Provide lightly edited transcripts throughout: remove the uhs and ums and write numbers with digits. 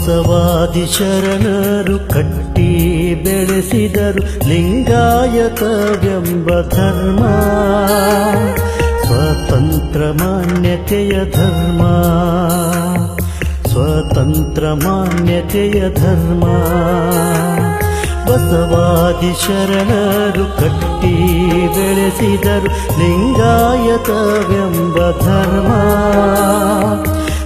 ಬಸವಾದಿ ಶರಣರು ಕಟ್ಟಿ ಬೆಳೆಸಿದರು ಲಿಂಗಾಯತವೆಂಬ ಧರ್ಮ, ಸ್ವತಂತ್ರ ಮಾನ್ಯತೆಯ ಧರ್ಮ, ಸ್ವತಂತ್ರ ಮಾನ್ಯತೆಯ ಧರ್ಮ. ಬಸವಾದಿ ಶರಣರು ಕಟ್ಟಿ ಬೆಳೆಸಿದರು ಲಿಂಗಾಯತವೆಂಬ ಧರ್ಮ,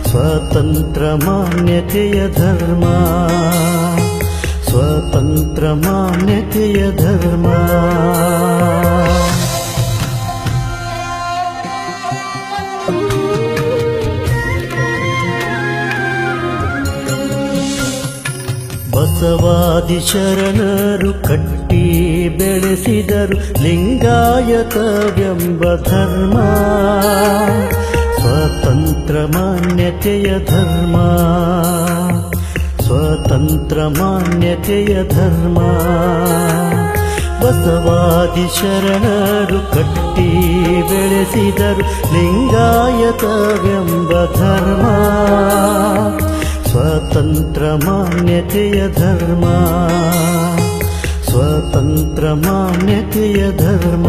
ಸ್ವತಂತ್ರ ಮಾನ್ಯತೆಯ ಧರ್ಮ, ಸ್ವತಂತ್ರ ಮಾನ್ಯತೆಯ ಧರ್ಮ. ಬಸವಾದಿ ಶರಣರು ಕಟ್ಟಿ ಬೆಳೆಸಿದರು ಲಿಂಗಾಯತವೆಂಬ ಧರ್ಮ, ಸ್ವತಂತ್ರ ಮಾನ್ಯತೆಯ ಧರ್ಮ, ಸ್ವತಂತ್ರ ಮಾನ್ಯತೆಯ ಧರ್ಮ. ಬಸವಾದಿ ಶರಣರು ಕಟ್ಟಿ ಬೆಳೆಸಿದರು ಲಿಂಗಾಯತವೆಂಬ ಧರ್ಮ, ಸ್ವತಂತ್ರ ಮಾನ್ಯತೆಯ ಧರ್ಮ, ಸ್ವತಂತ್ರ ಮಾನ್ಯತೆಯ ಧರ್ಮ.